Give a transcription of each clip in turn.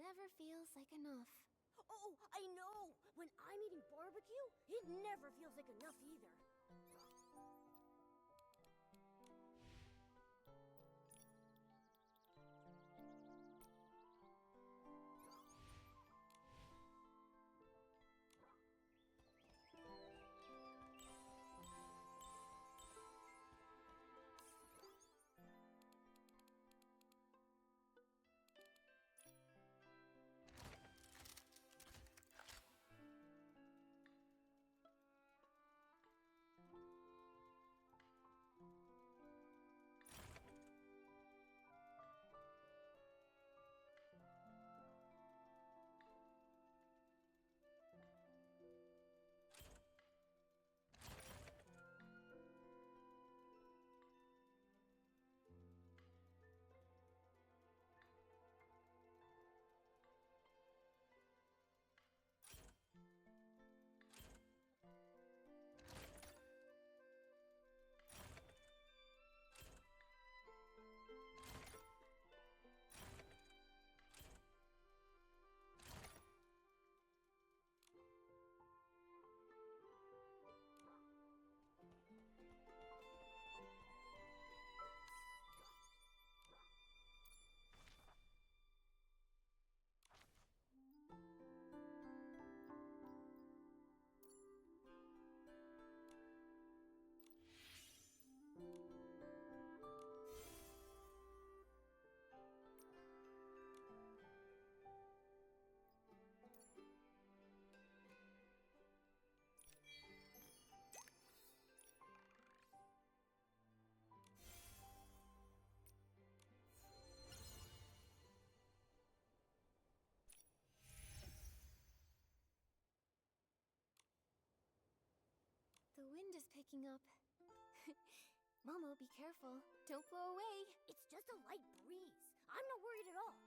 never feels like enough. Oh, I know! When I'm eating barbecue, it never feels like enough either. The wind is picking up. Momo, be careful. Don't blow away. It's just a light breeze. I'm not worried at all.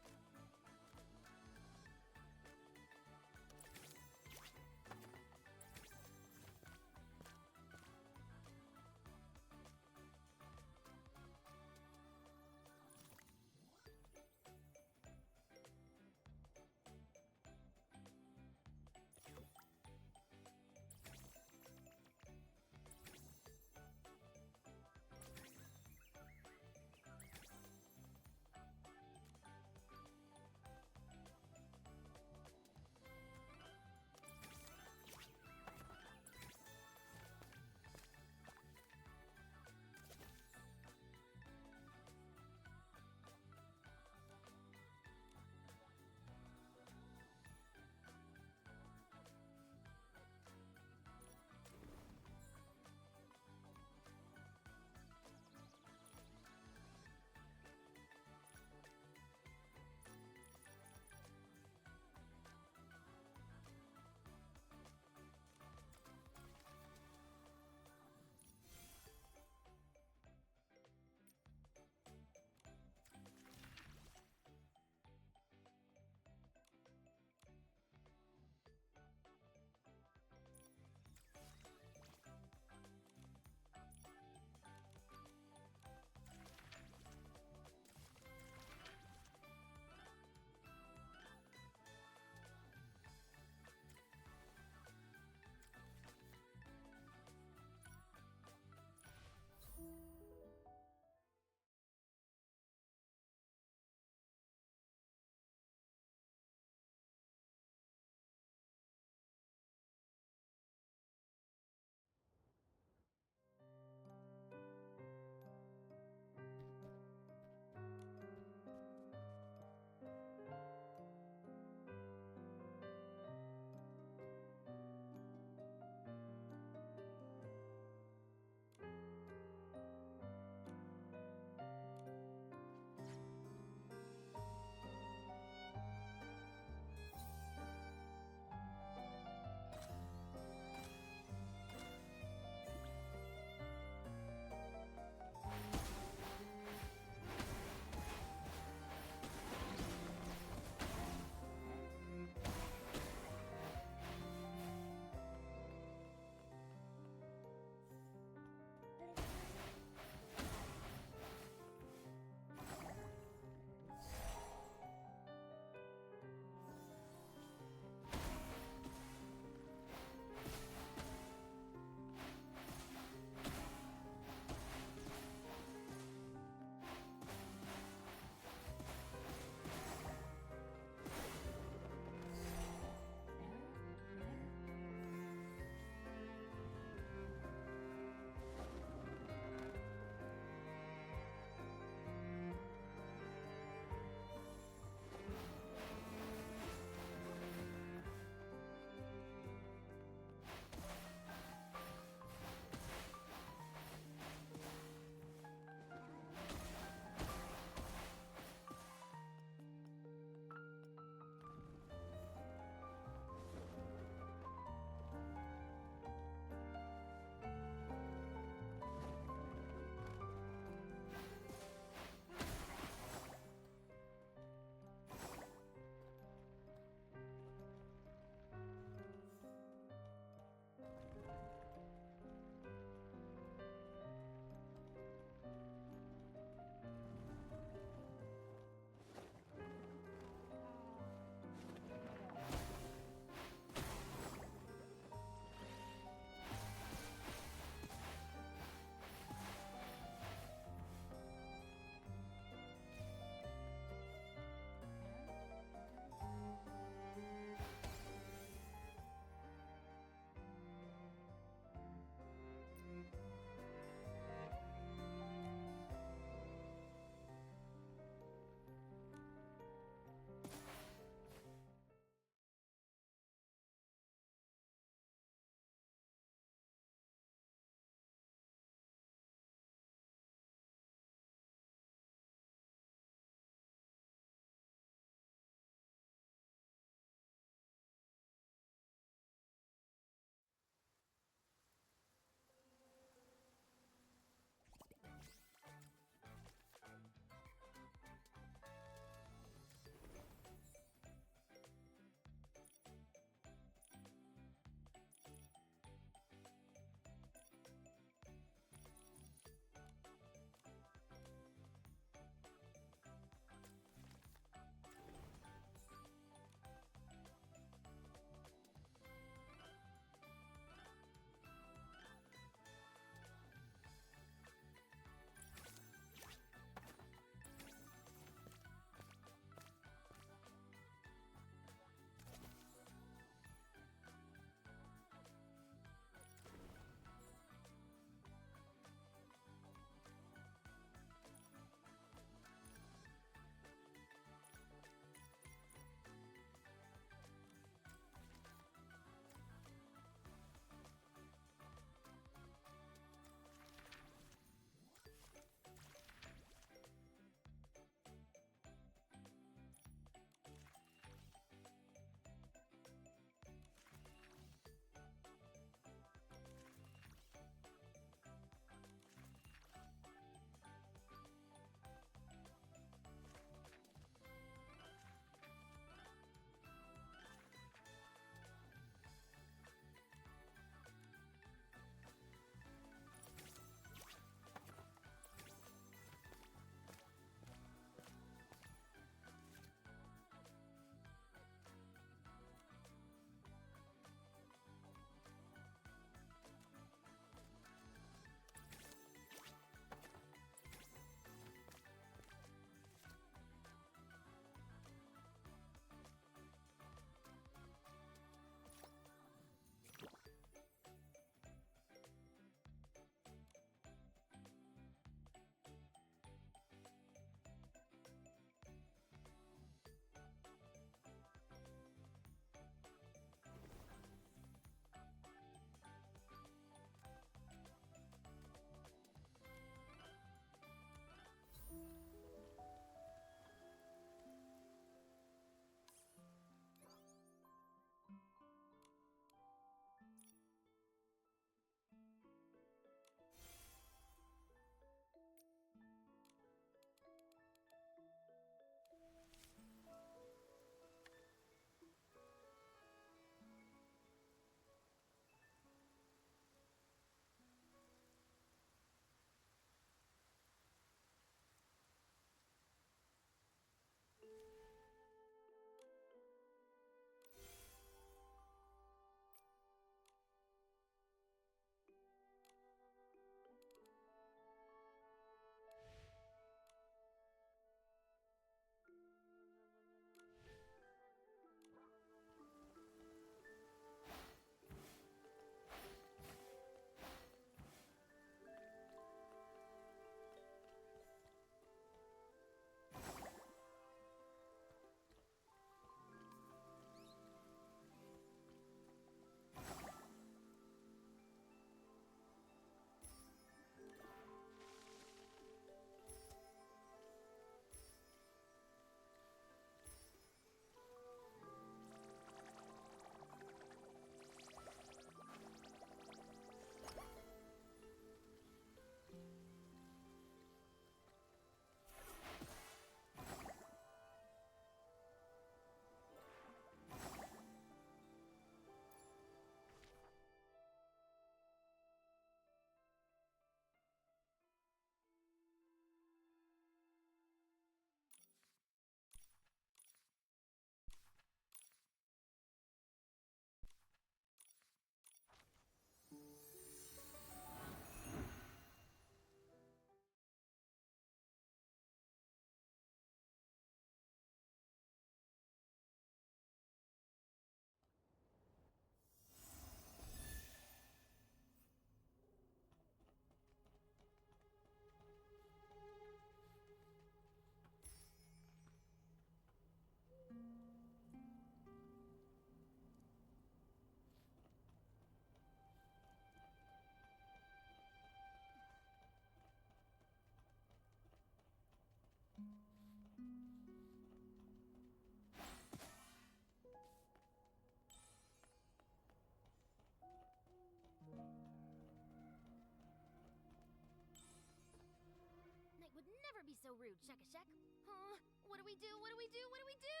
be so rude, Shek. Huh? What do we do? What do we do? What do we do?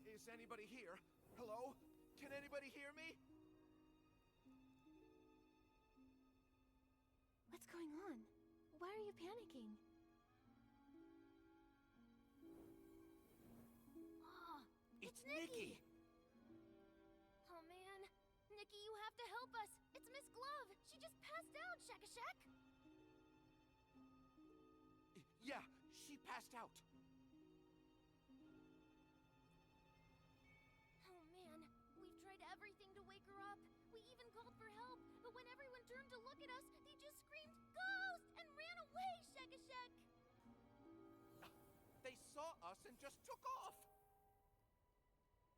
Is anybody here? Hello? Can anybody hear me? What's going on? Why are you panicking? Oh, It's Nikki! oh man. Nikki, you have to help us. It's Miss Glove. She just passed out, Shek. Yeah, she passed out. Oh man, we've tried everything to wake her up. We even called for help, but when everyone turned to look at us, they just screamed, "Ghost!" and ran away, Shek. They saw us and just took off.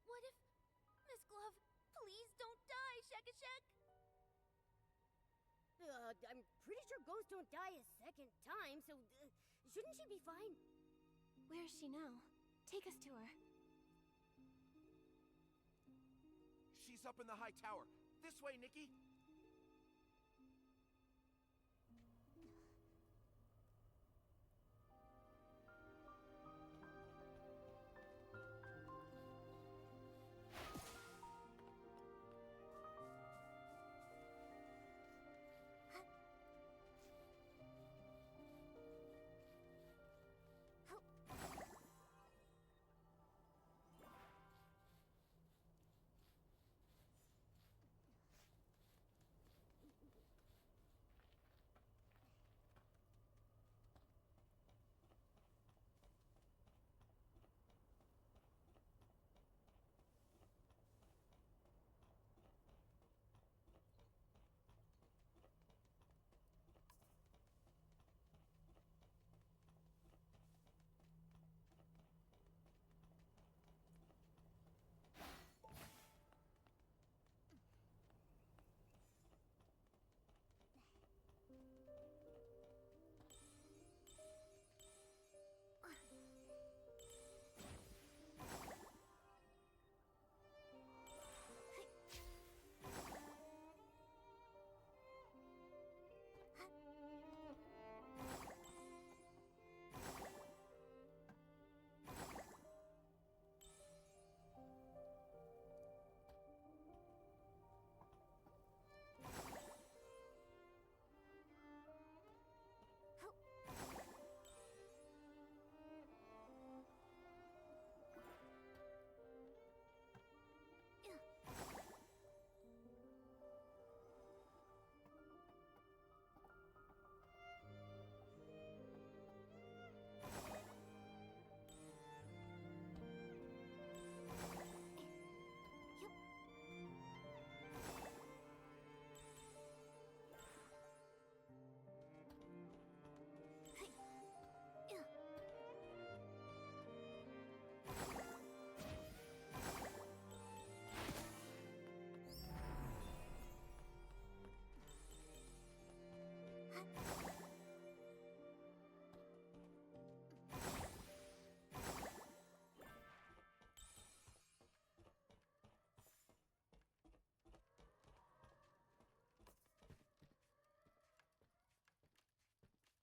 What if... Miss Glove, please don't die, Shek. I'm pretty sure ghosts don't die a second time, so shouldn't she be fine? Where is she now? Take us to her. She's up in the high tower. This way, Nikki.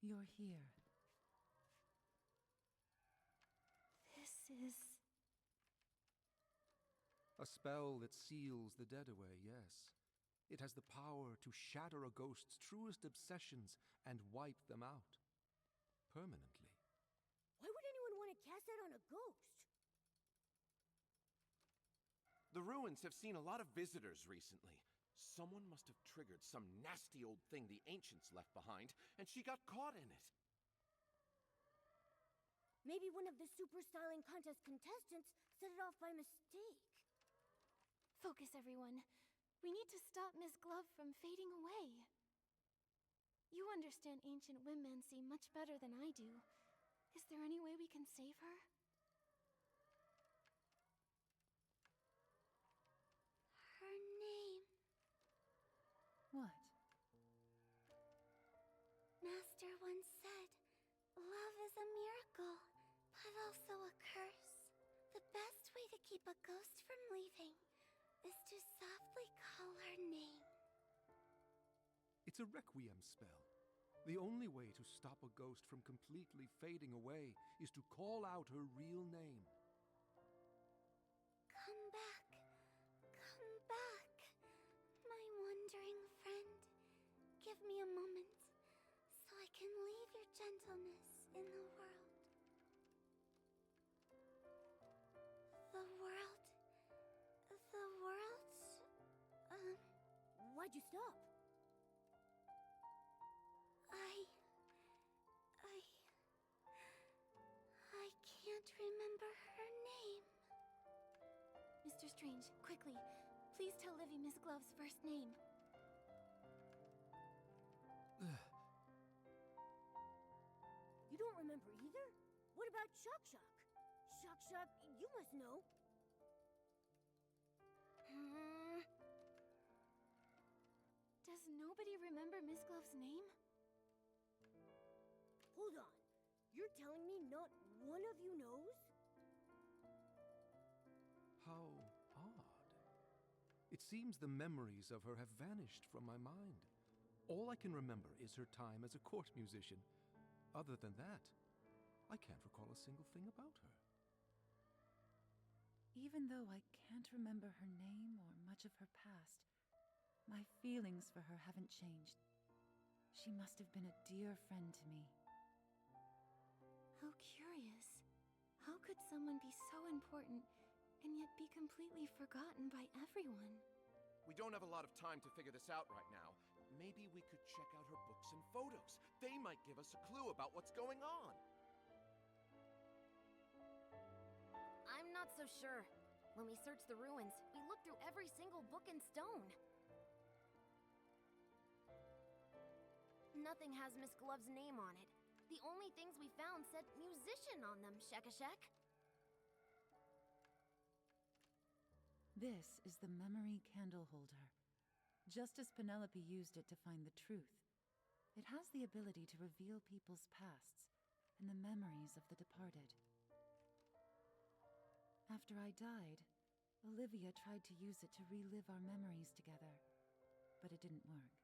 You're here. This is... A spell that seals the dead away, yes. It has the power to shatter a ghost's truest obsessions and wipe them out. Permanently. Why would anyone want to cast that on a ghost? The ruins have seen a lot of visitors recently. Someone must have triggered some nasty old thing the ancients left behind, and she got caught in it. Maybe one of the super styling contest contestants set it off by mistake. Focus, everyone. We need to stop Miss Glove from fading away. You understand ancient Wimmancy much better than I do. Is there any way we can save her? Her name. What? Master once said, love is a miracle, but also a curse. The best way to keep a ghost from leaving is to softly call her name. It's a requiem spell. The only way to stop a ghost from completely fading away is to call out her real name. Come back. Come back. My wandering friend. Give me a moment so I can leave your gentleness in the world. The world. Why'd you stop? I can't remember her name. Mr. Strange, quickly, please tell Livy Miss Glove's first name. You don't remember either? What about Shock Shock? Shock Shock, you must know. Does nobody remember Miss Glove's name? Hold on. You're telling me not one of you knows? How odd. It seems the memories of her have vanished from my mind. All I can remember is her time as a court musician. Other than that, I can't recall a single thing about her. Even though I can't remember her name or much of her past, my feelings for her haven't changed. She must have been a dear friend to me. How curious. How could someone be so important and yet be completely forgotten by everyone? We don't have a lot of time to figure this out right now. Maybe we could check out her books and photos. They might give us a clue about what's going on. I'm not so sure. When we searched the ruins, we looked through every single book and stone. Nothing has Miss Glove's name on it. The only things we found said musician on them, Shekashek. This is the memory candle holder. Just as Penelope used it to find the truth, it has the ability to reveal people's pasts and the memories of the departed. After I died, Olivia tried to use it to relive our memories together, but it didn't work.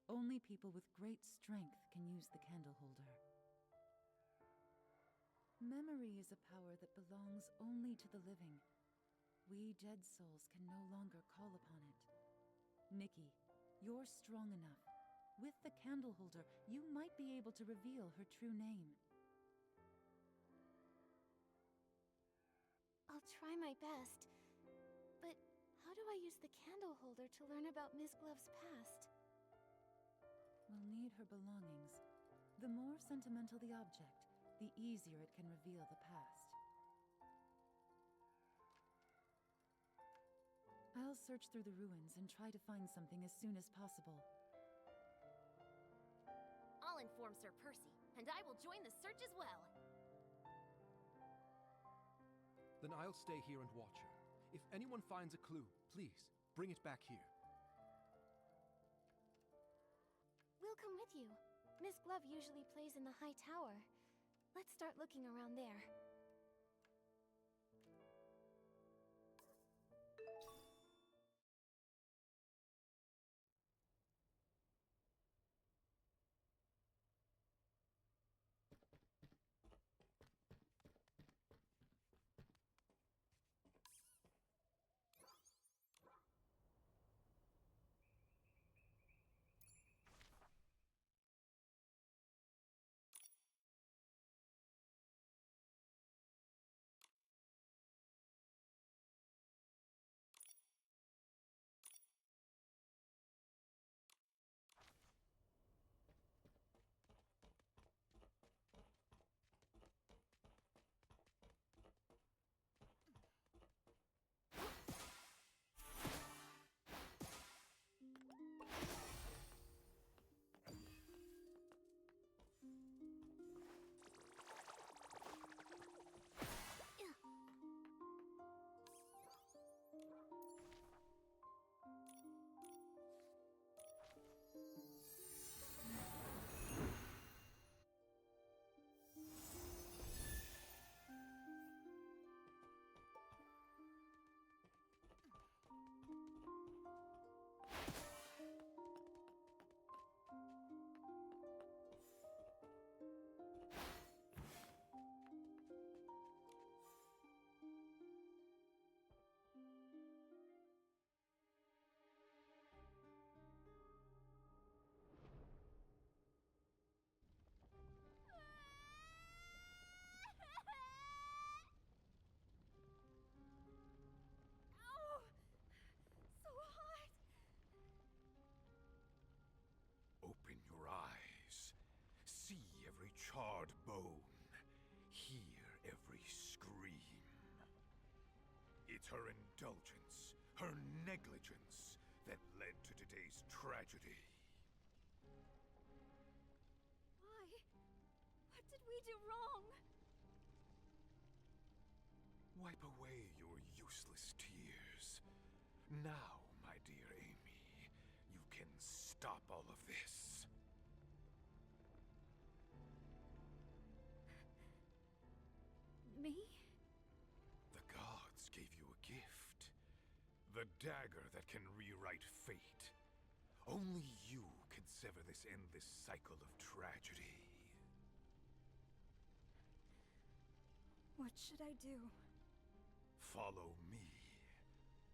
Only people with great strength can use the candle holder. Memory is a power that belongs only to the living. We dead souls can no longer call upon it. Nikki, you're strong enough. With the candle holder, you might be able to reveal her true name. I'll try my best. But how do I use the candle holder to learn about Miss Glove's past? We'll need her belongings. The more sentimental the object, the easier it can reveal the past. I'll search through the ruins and try to find something as soon as possible. I'll inform Sir Percy, and I will join the search as well. Then I'll stay here and watch her. If anyone finds a clue, please, bring it back here. We'll come with you. Miss Glove usually plays in the high tower. Let's start looking around there. hard bone. Hear every scream. It's her indulgence, her negligence, that led to today's tragedy. Why? What did we do wrong? Wipe away your useless tears. Now, my dear Amy, you can stop all of this. Me? The gods gave you a gift. The dagger that can rewrite fate. Only you can sever this endless cycle of tragedy. What should I do? Follow me,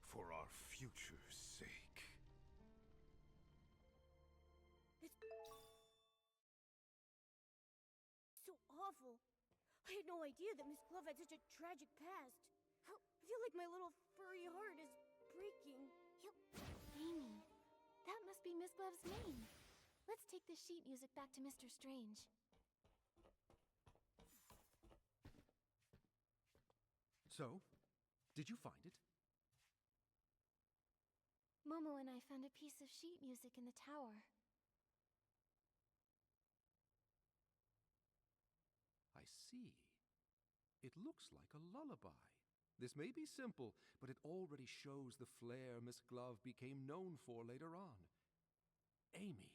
for our future's sake. It's so awful. I had no idea that Miss Glove had such a tragic past. I feel like my little furry heart is breaking. Amy, that must be Miss Glove's name. Let's take the sheet music back to Mr. Strange. So, did you find it? Momo and I found a piece of sheet music in the tower. I see. It looks like a lullaby. This may be simple, but it already shows the flair Miss Glove became known for later on. Amy.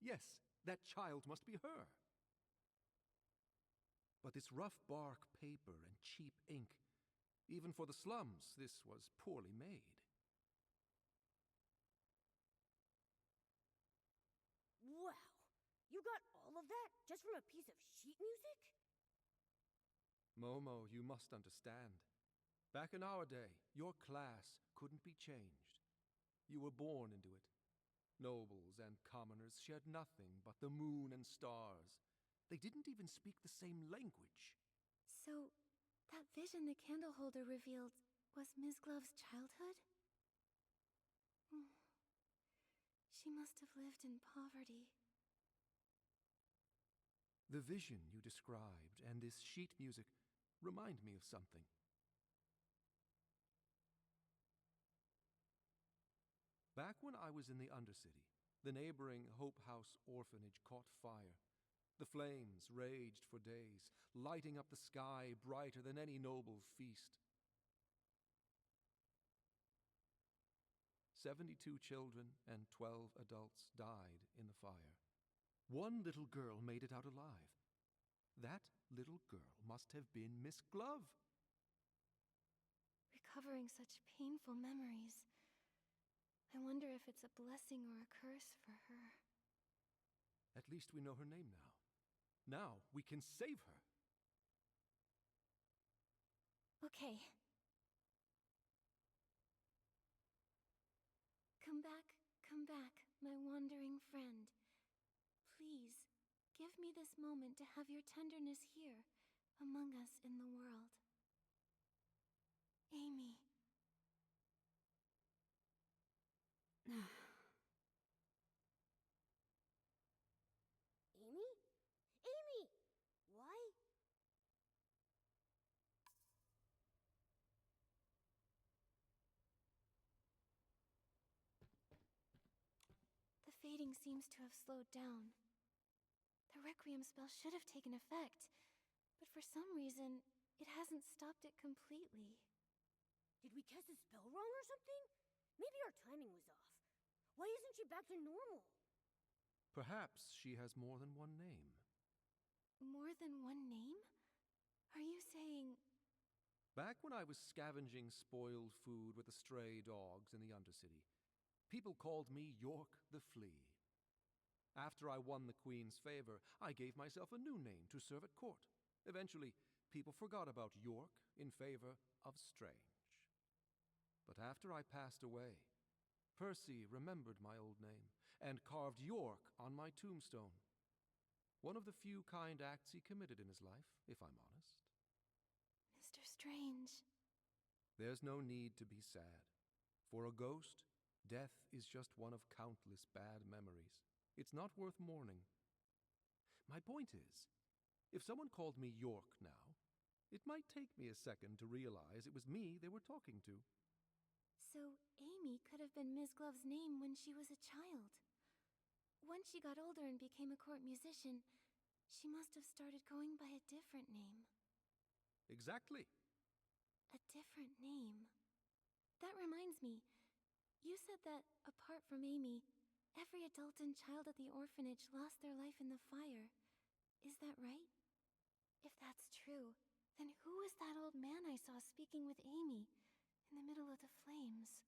Yes, that child must be her. But this rough bark paper and cheap ink, even for the slums, this was poorly made. Wow! You got all of that just from a piece of sheet music? Momo, you must understand. Back in our day, your class couldn't be changed. You were born into it. Nobles and commoners shared nothing but the moon and stars. They didn't even speak the same language. So, that vision the candle holder revealed was Miss Glove's childhood? She must have lived in poverty. The vision you described and this sheet music remind me of something. Back when I was in the Undercity, the neighboring Hope House orphanage caught fire. The flames raged for days, lighting up the sky brighter than any noble feast. 72 children and 12 adults died in the fire. One little girl made it out alive. That little girl must have been Miss Glove. Recovering such painful memories. I wonder if it's a blessing or a curse for her. At least we know her name now. Now we can save her. Okay. Come back, my wandering friend. Please, give me this moment to have your tenderness here, among us in the world. Amy. Amy? Amy! Why? The fading seems to have slowed down. The Requiem spell should have taken effect, but for some reason, it hasn't stopped it completely. Did we cast a spell wrong or something? Maybe our timing was off. Why isn't she back to normal? Perhaps she has more than one name. More than one name? Are you saying... Back when I was scavenging spoiled food with the stray dogs in the Undercity, people called me York the Flea. After I won the Queen's favor, I gave myself a new name to serve at court. Eventually, people forgot about York in favor of Strange. But after I passed away, Percy remembered my old name and carved York on my tombstone. One of the few kind acts he committed in his life, if I'm honest. Mr. Strange. There's no need to be sad. For a ghost, death is just one of countless bad memories. It's not worth mourning. My point is, If someone called me York now, it might take me a second to realize it was me they were talking to. So, Amy could have been Ms. Glove's name when she was a child. Once she got older and became a court musician, she must have started going by a different name. Exactly. A different name. That reminds me, you said that, apart from Amy, every adult and child at the orphanage lost their life in the fire. Is that right? If that's true, then who was that old man I saw speaking with Amy in the middle of the flames?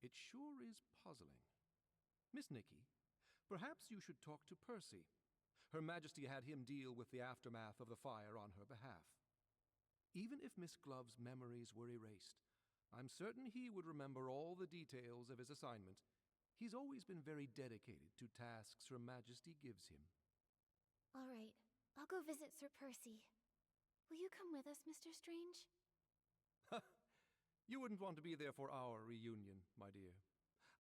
It sure is puzzling. Miss Nikki, perhaps you should talk to Percy. Her Majesty had him deal with the aftermath of the fire on her behalf. Even if Miss Glove's memories were erased, I'm certain he would remember all the details of his assignment. He's always been very dedicated to tasks Her Majesty gives him. All right, I'll go visit Sir Percy. Will you come with us, Mr. Strange? You wouldn't want to be there for our reunion, my dear.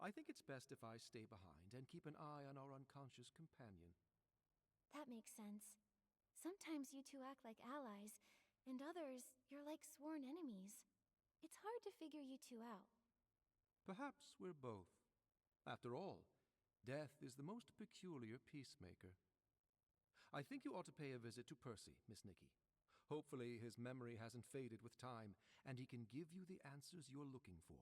I think it's best if I stay behind and keep an eye on our unconscious companion. That makes sense. Sometimes you two act like allies, and others, you're like sworn enemies. It's hard to figure you two out. Perhaps we're both. After all, death is the most peculiar peacemaker. I think you ought to pay a visit to Percy, Miss Nikki. Hopefully his memory hasn't faded with time, and he can give you the answers you're looking for.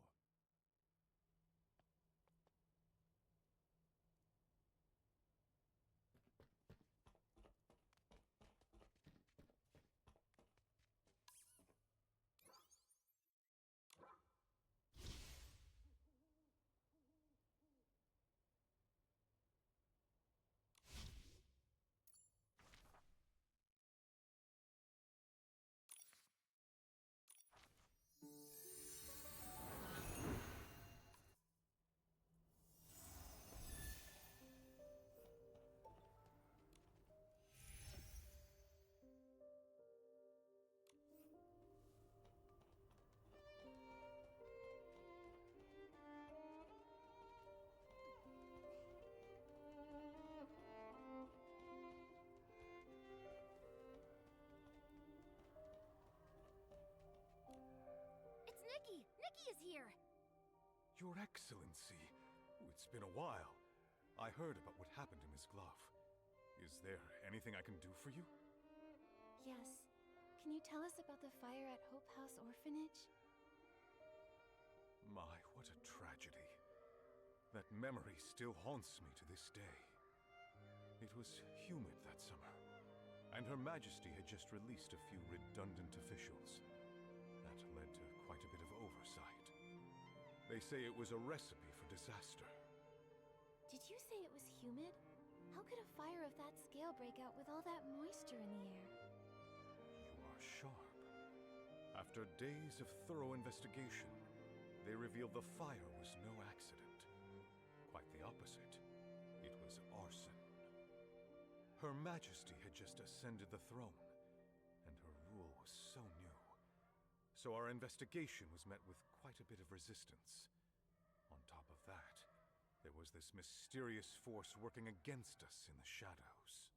It's Nikki! Nikki is here! Your Excellency, it's been a while. I heard about what happened to Miss Glove. Is there anything I can do for you? Yes. Can you tell us about the fire at Hope House Orphanage? My, what a tragedy. That memory still haunts me to this day. It was humid that summer, and Her Majesty had just released a few redundant officials. That led to quite a bit of oversight. They say it was a recipe for disaster. Did you say it was humid? How could a fire of that scale break out with all that moisture in the air? You are sharp. After days of thorough investigation, they revealed the fire was no accident. Quite the opposite. It was arson. Her Majesty had just ascended the throne, and her rule was so new. So our investigation was met with quite a bit of resistance. On top of that, there was this mysterious force working against us in the shadows.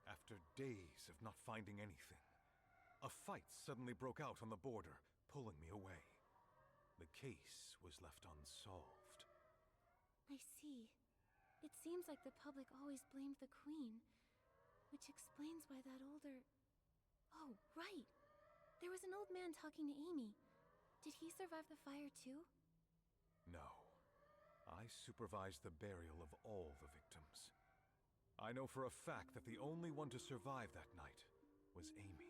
After days of not finding anything, a fight suddenly broke out on the border, pulling me away. The case was left unsolved. I see. It seems like the public always blamed the Queen, which explains why that older... Oh, right! There was an old man talking to Amy. Did he survive the fire too? No. I supervised the burial of all the victims. I know for a fact that the only one to survive that night was Amy.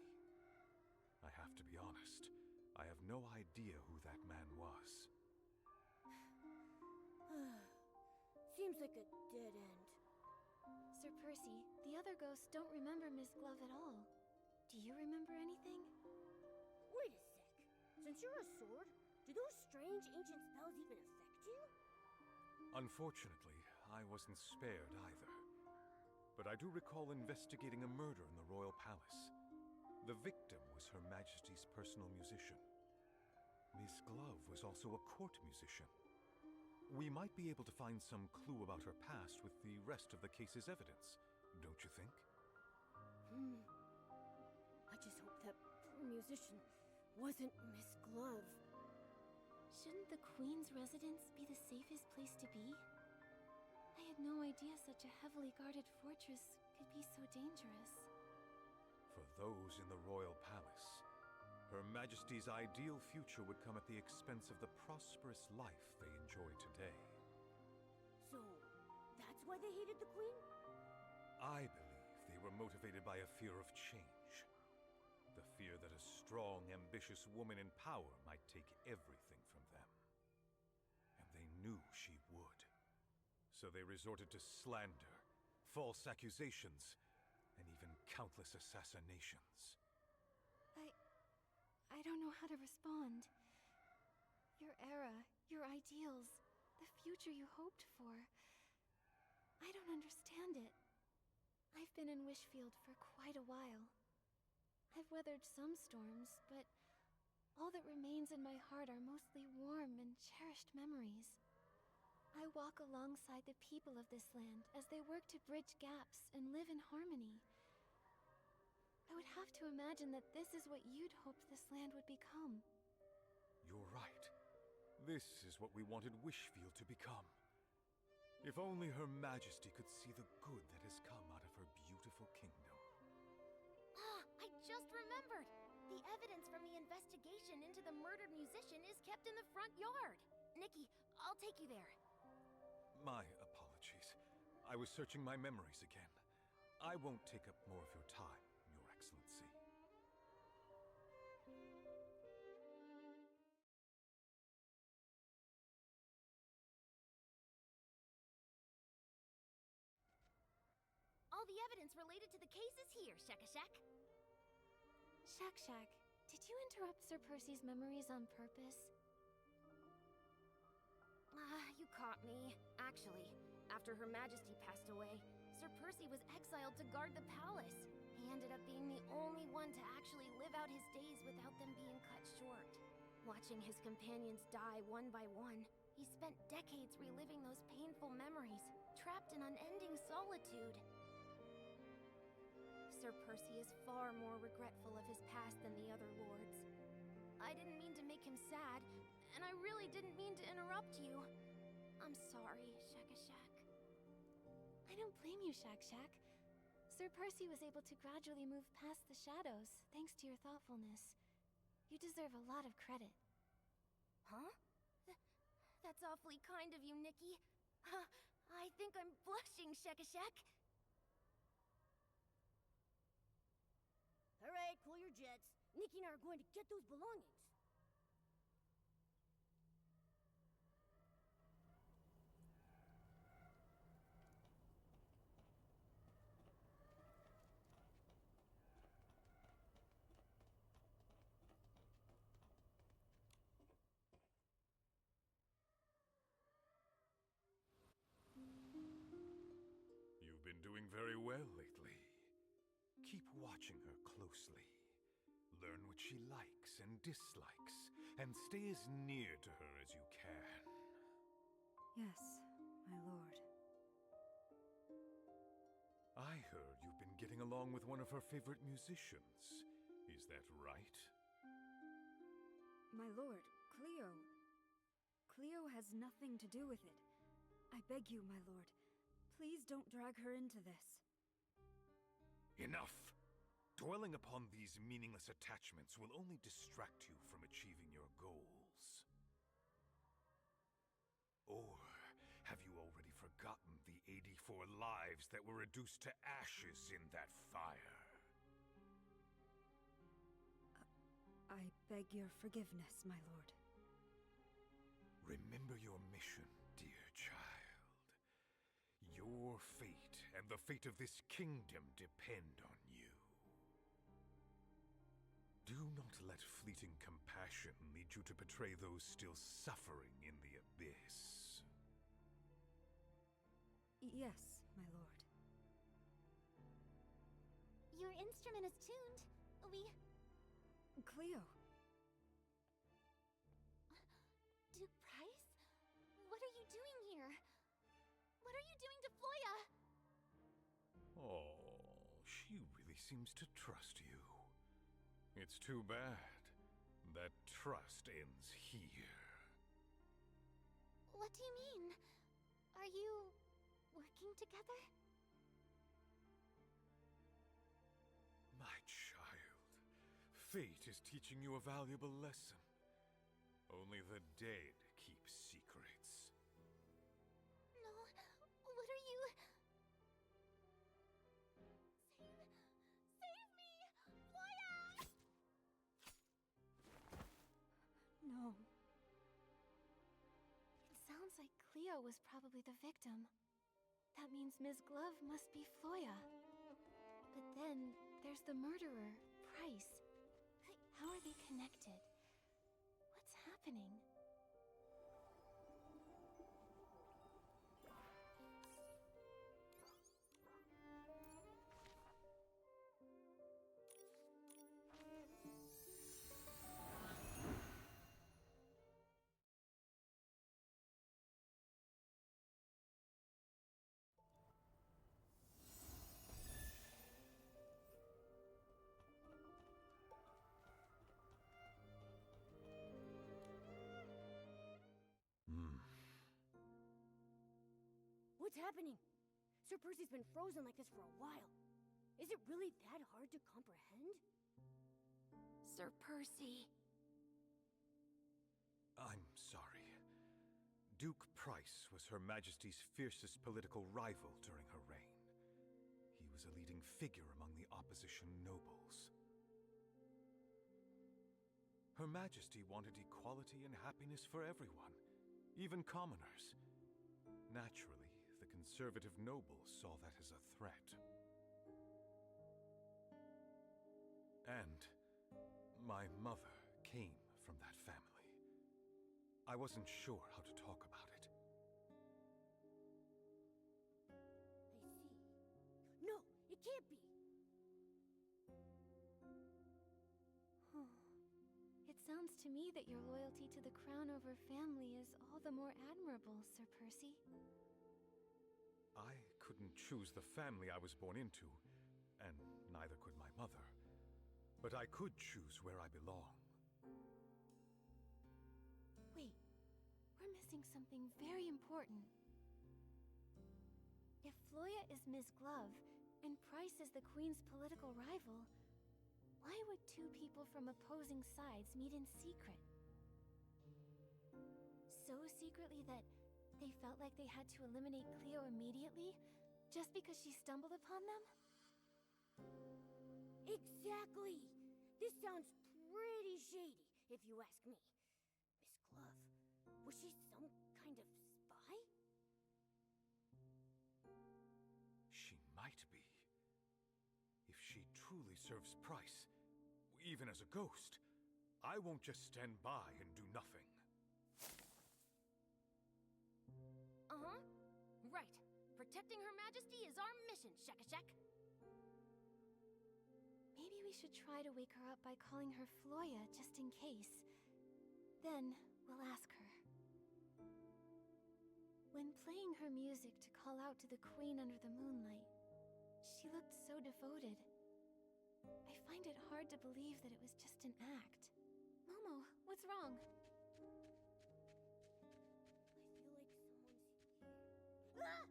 I have to be honest, I have no idea who that man was. Seems like a dead end. Sir Percy, the other ghosts don't remember Miss Glove at all. Do you remember anything? Wait a sec. Since you're a sword, do those strange ancient spells even affect you? Unfortunately, I wasn't spared either. But I do recall investigating a murder in the royal palace. The victim was Her Majesty's personal musician. Miss Glove was also a court musician. We might be able to find some clue about her past with the rest of the case's evidence, don't you think? I just hope that poor musician wasn't Miss Glove. Shouldn't the Queen's residence be the safest place to be? I had no idea such a heavily guarded fortress could be so dangerous. For those in the royal palace, Her Majesty's ideal future would come at the expense of the prosperous life they enjoy today. So, that's why they hated the Queen? I believe they were motivated by a fear of change. The fear that a strong, ambitious woman in power might take everything from them. And they knew she would. So they resorted to slander, false accusations, and even countless assassinations. I don't know how to respond. Your era, your ideals, the future you hoped for. I don't understand it. I've been in Wishfield for quite a while. I've weathered some storms, but all that remains in my heart are mostly warm and cherished memories. I walk alongside the people of this land as they work to bridge gaps and live in harmony. I would have to imagine that this is what you'd hoped this land would become. You're right. This is what we wanted Wishfield to become. If only Her Majesty could see the good that has come out of her beautiful kingdom. Ah, I just remembered! The evidence from the investigation into the murdered musician is kept in the front yard. Nikki, I'll take you there. My apologies. I was searching my memories again. I won't take up more of your time, Your Excellency. All the evidence related to the case is here, Shakashak. Shak, did you interrupt Sir Percy's memories on purpose? You caught me. Actually, after Her Majesty passed away, Sir Percy was exiled to guard the palace. He ended up being the only one to actually live out his days without them being cut short. Watching his companions die one by one, he spent decades reliving those painful memories, trapped in unending solitude. Sir Percy is far more regretful of his past than the other lords. I didn't mean to make him sad, and I really didn't mean to interrupt you. I'm sorry, Shakashak. I don't blame you, Shak. Sir Percy was able to gradually move past the shadows, thanks to your thoughtfulness. You deserve a lot of credit. Huh? That's awfully kind of you, Nikki. I think I'm blushing, Shakashak. Alright, cool your jets. Nikki and I are going to get those belongings. You've been doing very well lately. Keep watching her closely. Learn what she likes and dislikes, and stay as near to her as you can. Yes, my lord. I heard you've been getting along with one of her favorite musicians. Is that right? My lord, Cleo. Cleo has nothing to do with it. I beg you, my lord, please don't drag her into this. Enough! Dwelling upon these meaningless attachments will only distract you from achieving your goals. Or have you already forgotten the 84 lives that were reduced to ashes in that fire? I beg your forgiveness, my lord. Remember your mission, dear child. Your fate and the fate of this kingdom depend on you. Do not let fleeting compassion lead you to betray those still suffering in the abyss. Yes, my lord. Your instrument is tuned. Cleo. Duke Price? What are you doing here? What are you doing to Floya? Oh, she really really seems to trust you. It's too bad that trust ends here. What do you mean? Are you working together? My child, fate is teaching you a valuable lesson. Only the dead keep secrets. No, what are you... Save me! Floya! No. It sounds like Cleo was probably the victim. That means Ms. Glove must be Floya. But then, there's the murderer, Price. How are they connected? What's happening? What's happening? Sir Percy's been frozen like this for a while. Is it really that hard to comprehend? Sir Percy. I'm sorry. Duke Price was Her Majesty's fiercest political rival during her reign. He was a leading figure among the opposition nobles. Her Majesty wanted equality and happiness for everyone, even commoners. Naturally, the conservative nobles saw that as a threat. And my mother came from that family. I wasn't sure how to talk about it. I see. No, it can't be! It sounds to me that your loyalty to the crown over family is all the more admirable, Sir Percy. I couldn't choose the family I was born into, and neither could my mother. But I could choose where I belong. Wait, we're missing something very important. If Floya is Ms. Glove, and Price is the Queen's political rival, why would two people from opposing sides meet in secret? So secretly that they felt like they had to eliminate Cleo immediately, just because she stumbled upon them? Exactly! This sounds pretty shady, if you ask me. Miss Glove, was she some kind of spy? She might be. If she truly serves Price, even as a ghost, I won't just stand by and do nothing. Uh-huh. Right. Protecting Her Majesty is our mission, Shekashek. Maybe we should try to wake her up by calling her Floya, just in case. Then, we'll ask her. When playing her music to call out to the Queen under the moonlight, she looked so devoted. I find it hard to believe that it was just an act. Momo, what's wrong? I feel like someone's here. Ah!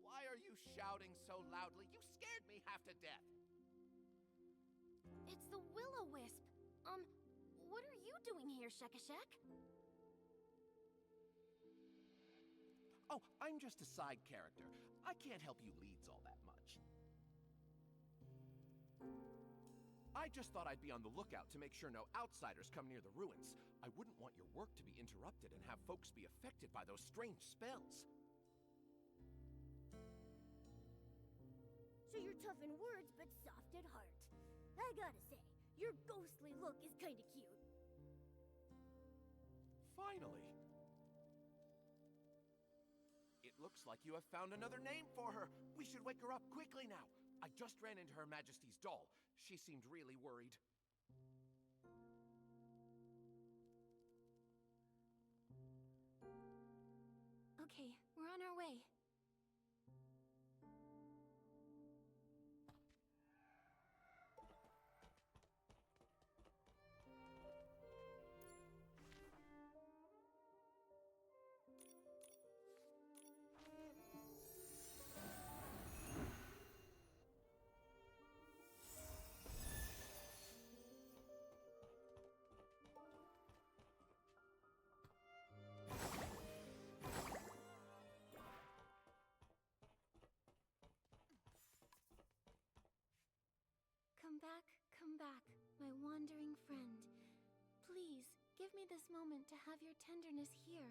Why are you shouting so loudly? You scared me half to death. It's the Will-O-Wisp. What are you doing here, Shekashek? Oh, I'm just a side character. I can't help you leads all that much. I just thought I'd be on the lookout to make sure no outsiders come near the ruins. I wouldn't want your work to be interrupted and have folks be affected by those strange spells. So you're tough in words, but soft at heart. I gotta say, your ghostly look is kinda cute. Finally. It looks like you have found another name for her. We should wake her up quickly now. I just ran into Her Majesty's doll. She seemed really worried. Okay, we're on our way. wandering friend, please give me this moment to have your tenderness here,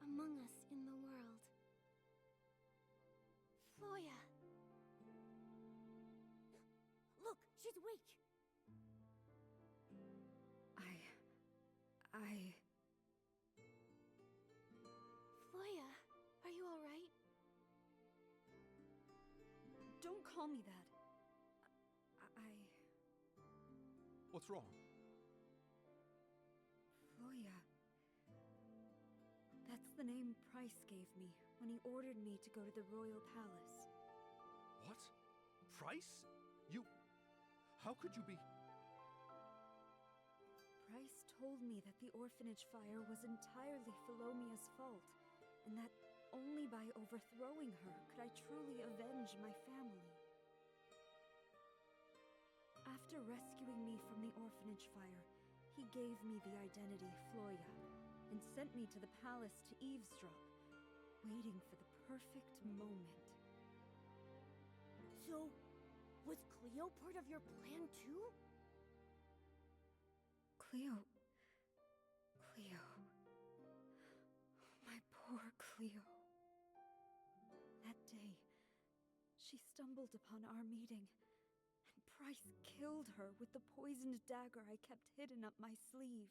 among us in the world. Floya! Look, she's awake. Floya, are you alright? Don't call me that. What's wrong? Floya. That's the name Price gave me when he ordered me to go to the royal palace. What? Price? You... How could you be... Price told me that the orphanage fire was entirely Philomea's fault, and that only by overthrowing her could I truly avenge my family. After rescuing me from the orphanage fire, he gave me the identity Floya, and sent me to the palace to eavesdrop, waiting for the perfect moment. So, was Cleo part of your plan too? Cleo. My poor Cleo. That day, she stumbled upon our meeting, and Price killed her with the poisoned dagger I kept hidden up my sleeve.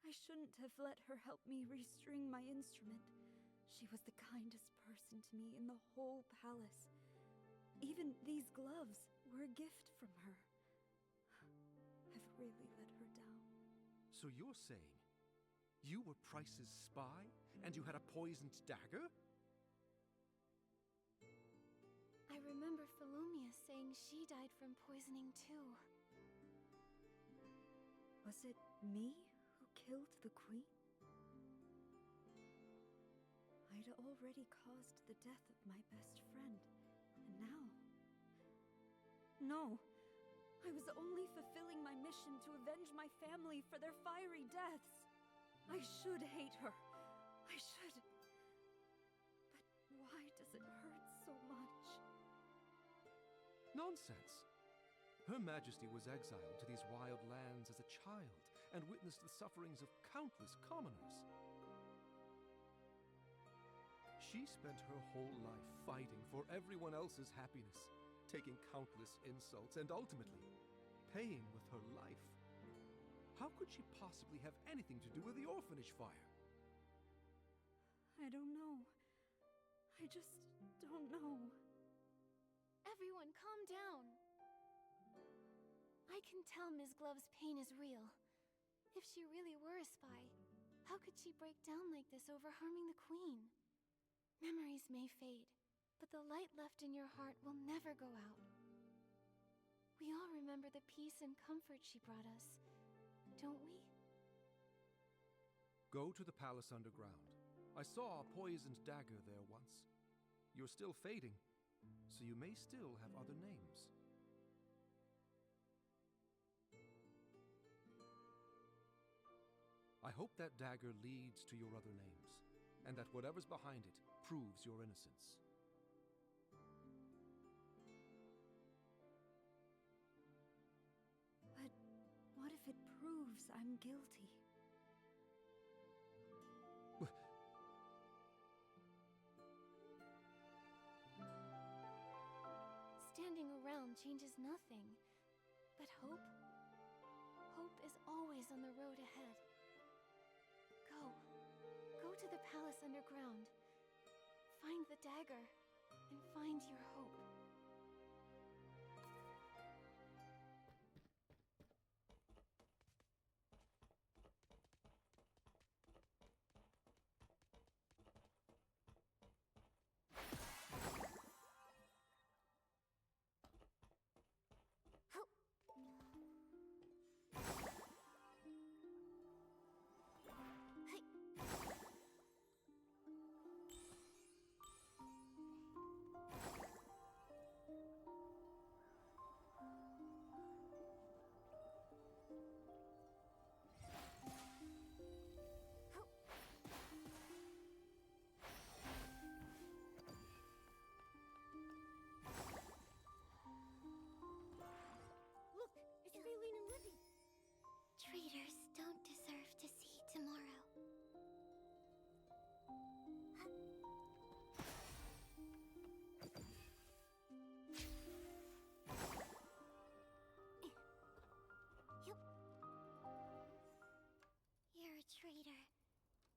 I shouldn't have let her help me restring my instrument. She was the kindest person to me in the whole palace. Even these gloves were a gift from her. I've really let her down. So you're saying you were Price's spy, and you had a poisoned dagger? I remember Philomia saying she died from poisoning too. Was it me who killed the queen? I'd already caused the death of my best friend, and now... No! I was only fulfilling my mission to avenge my family for their fiery deaths. I should hate her. I should. But why does it hurt so much? Nonsense! Her Majesty was exiled to these wild lands as a child and witnessed the sufferings of countless commoners. She spent her whole life fighting for everyone else's happiness, taking countless insults, and ultimately paying with her life. How could she possibly have anything to do with the orphanage fire? I don't know. I just don't know. Everyone, calm down. I can tell Ms. Glove's pain is real. If she really were a spy, how could she break down like this over harming the Queen? Memories may fade, but the light left in your heart will never go out. We all remember the peace and comfort she brought us, don't we? Go to the palace underground. I saw a poisoned dagger there once. You're still fading, so you may still have other names. I hope that dagger leads to your other names, and that whatever's behind it proves your innocence. But what if it proves I'm guilty? Standing around changes nothing. But hope? Hope is always on the road ahead. Go to the palace underground. Find the dagger, and find your hope.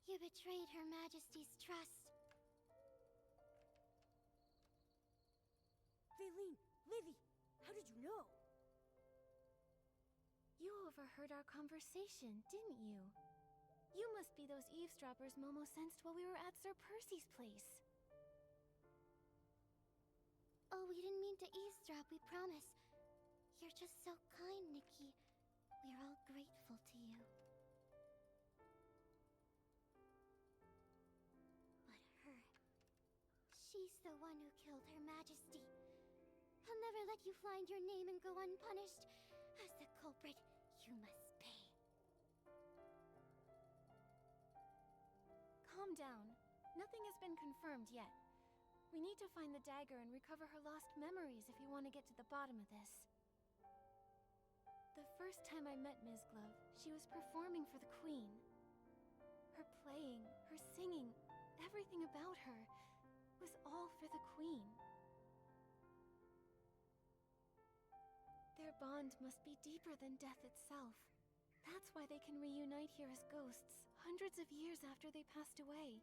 You betrayed Her Majesty's trust. Valine, Livy, how did you know? You overheard our conversation, didn't you? You must be those eavesdroppers Momo sensed while we were at Sir Percy's place. Oh, we didn't mean to eavesdrop, we promise. You're just so kind, Nikki. We're all grateful to you. But her... she's the one who killed Her Majesty. I'll never let you find your name and go unpunished. As the culprit, you must pay. Calm down. Nothing has been confirmed yet. We need to find the dagger and recover her lost memories if you want to get to the bottom of this. The first time I met Ms. Glove, she was performing for the Queen. Her playing, her singing, everything about her was all for the Queen. Their bond must be deeper than death itself. That's why they can reunite here as ghosts, hundreds of years after they passed away.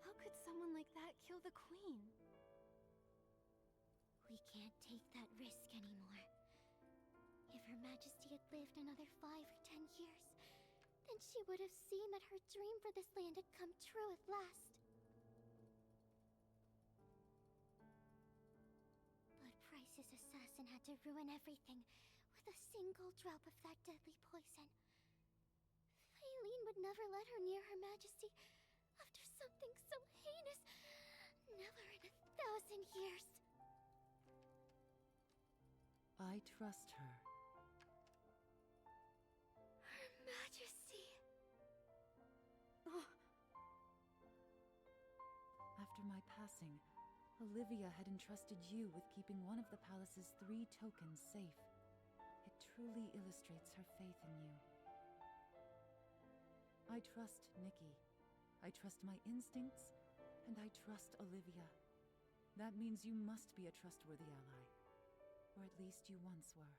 How could someone like that kill the Queen? We can't take that risk anymore. If Her Majesty had lived another 5 or 10 years, then she would have seen that her dream for this land had come true at last. But Price's assassin had to ruin everything with a single drop of that deadly poison. Valine would never let her near Her Majesty after something so heinous. Never in 1,000 years. I trust her. Her Majesty. After my passing, Olivia had entrusted you with keeping one of the palace's 3 tokens safe. It truly illustrates her faith in you. I trust Nikki. I trust my instincts, and I trust Olivia. That means you must be a trustworthy ally. Or at least you once were.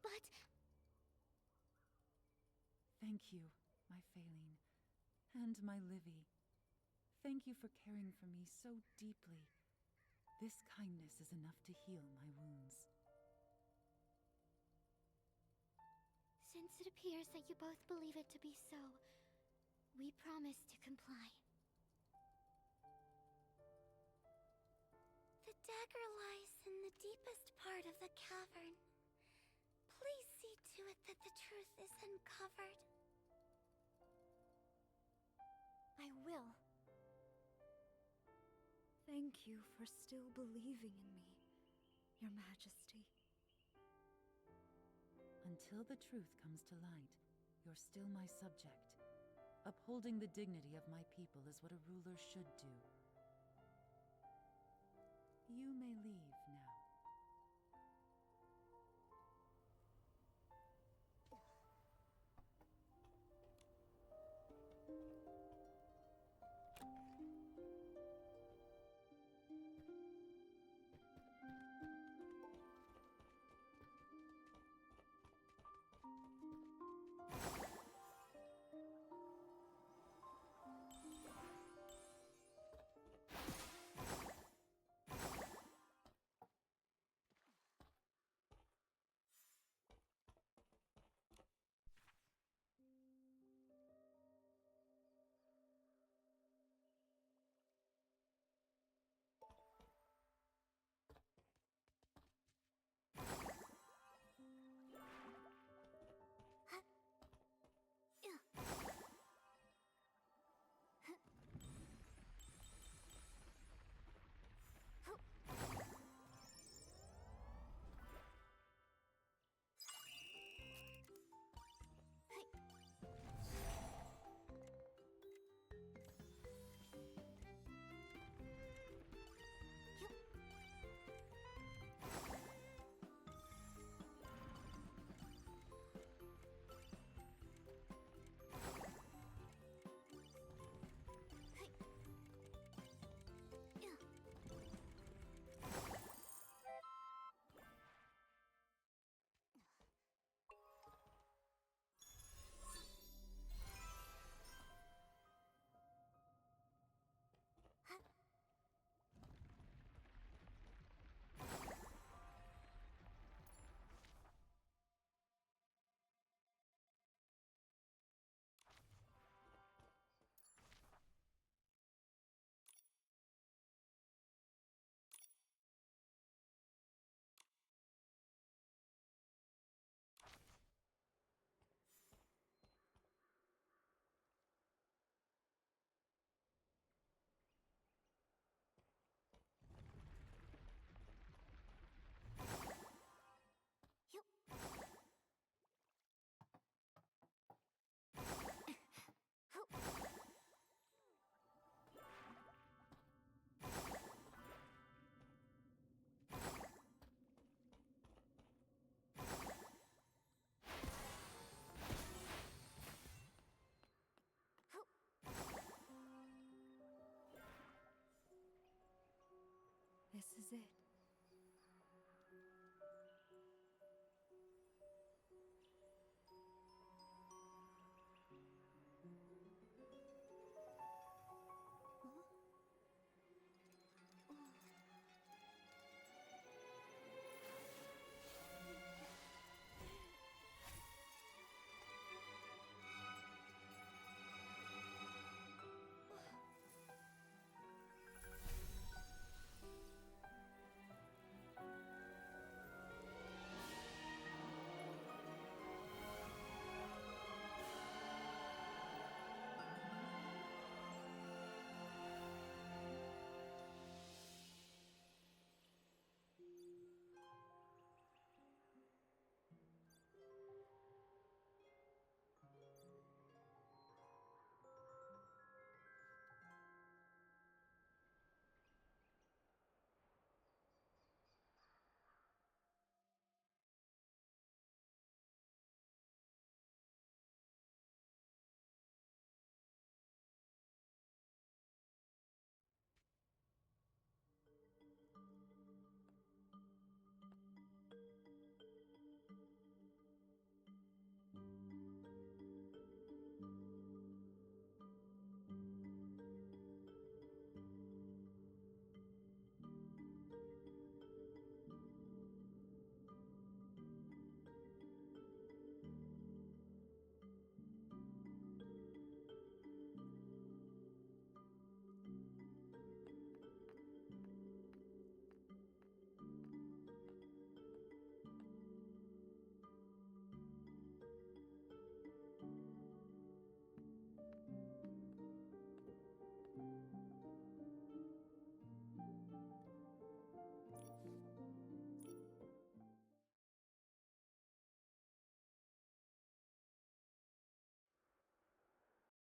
But... Thank you, my Faline, and my Livy. Thank you for caring for me so deeply. This kindness is enough to heal my wounds. Since it appears that you both believe it to be so, we promise to comply. The dagger lies in the deepest part of the cavern. Please see to it that the truth is uncovered. I will. Thank you for still believing in me, Your Majesty. Until the truth comes to light, you're still my subject. Upholding the dignity of my people is what a ruler should do. You may leave now. This is it.